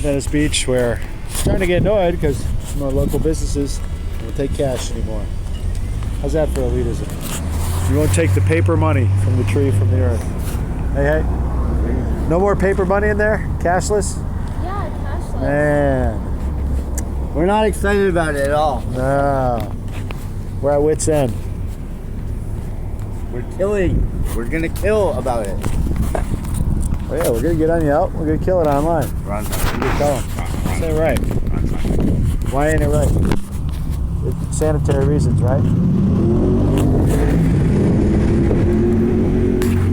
Venice Beach where I'm starting to get annoyed because more local businesses won't take cash anymore. How's that for elitism? You won't take the paper money from the tree from the earth. Hey, hey. No more paper money in there? Cashless? Yeah, cashless. Man. We're not excited about it at all. No. We're at wit's end. We're killing. We're gonna kill about it. Oh yeah, we're gonna get on Yelp. We're gonna kill it online. Ron's What do you tell them? This ain't right. Why ain't it right? It's sanitary reasons, right?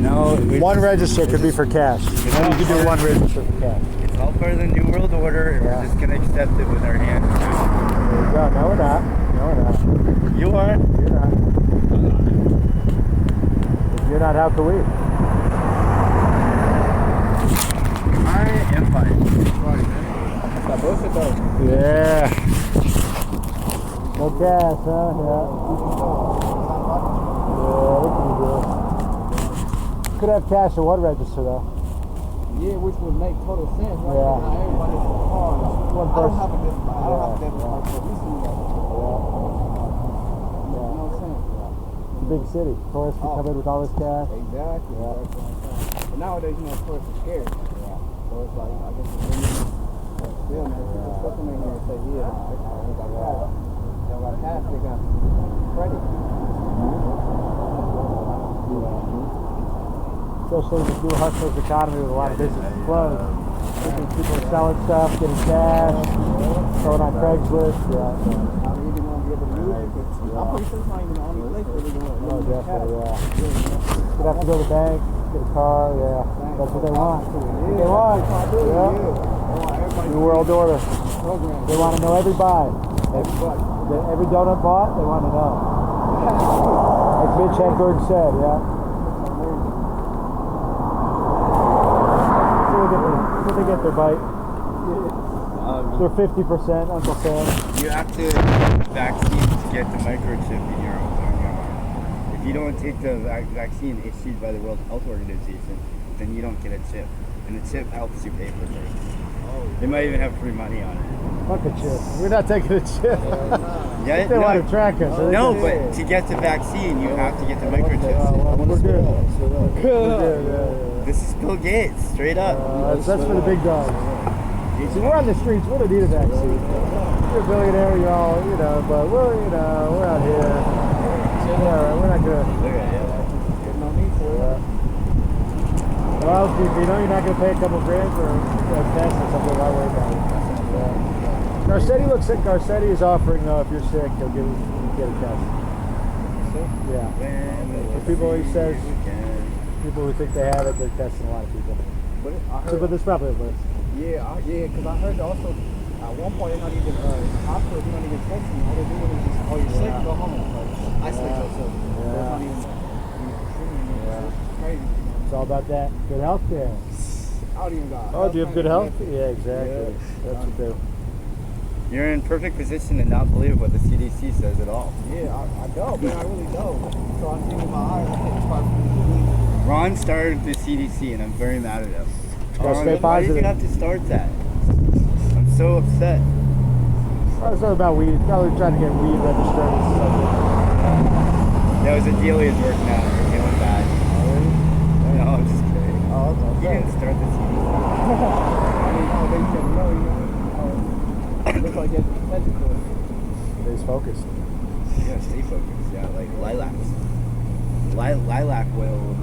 No. One register could be for cash. You can do one register for cash. It's all part of the New World Order, and we're just gonna accept it with our hands. There you go. No, we're not. No, we're not. You are. You're not. If you're not, how can we? I am fine. Yeah. No cash, huh? Yeah. Yeah, what can you do? Could have cash at one register, though. Yeah, which would make total sense, right? Yeah. Now everybody's so hard. One I don't person. have a debit card. I don't have a debit Yeah. card, so we see that. You know what I'm saying? It's a big city. Tourists can come in with all this cash. Exactly. Yeah. That's what I'm saying. But nowadays, you know, tourists are scared. Yeah. So it's like, I guess it's really, still, man, people still come in here and say, yeah, they got cash. They don't got cash, they got credit. Especially in the new hustlers economy with a lot of businesses closed. People are selling stuff, getting cash, throwing on Craigslist. Yeah. How do you even want to be able to use it? Because I'm pretty sure it's not even the only place where they're going to Oh, definitely, yeah. cash. You'd have to go to the bank, get a car, yeah. That's what they want. That's what they want. Yeah. New World Order. They want to know every buy. Every donut bought, they want to know. Like Mitch Hedberg said, yeah. So they get their bite. They're 50%, Uncle Sam. You have to vaccine to get the microchip in your arm. If you don't take the vaccine issued by the World Health Organization, then you don't get a chip. And the chip helps you pay for things. They might even have free money on it. Fuck a chip. We're not taking a chip. Yeah, They want to track us. No, but to get the vaccine, you have to get the microchip. We're good. We're good, yeah. This is Bill Gates, straight up. That's for the big dogs. See, we're on the streets. We don't need a vaccine. You're a billionaire, you all, you know, but we're, you know, we're out here. Yeah, we're not good. No need for it. Well, if you know you're not going to pay a couple grand for a test or something, why worry about it? Yeah. Garcetti looks sick. Garcetti is offering, if you're sick, he'll get a test. Yeah. For people, he says, people who think they have it, they're testing a lot of people. But there's probably a list. Yeah, because I heard also at one point they're not even hospitals, they're not even testing. All they're doing is just, oh, you're sick, go home. Like, isolate yourself. There's not even it's crazy. It's all about that good health care. I don't even got. Oh, do you have good health? Yeah, exactly. That's what they. You're in perfect position to not believe what the CDC says at all. Yeah, I don't, man. I really don't. So I see with my eyes, I can't try to believe. Ron started the CDC, and I'm very mad at him. Gotta stay Why did you positive. have to start that? I'm so upset. Oh, it's not about weed. Probably trying to get weed registered or something. That was a deal he was working out. You're feeling bad. No, I'm just kidding. Oh, He okay. didn't start the CDC. I mean, they said no, you know. It looks like it's physical. Stays focused. Yeah, stay focused. Yeah, like lilacs. Lilac oil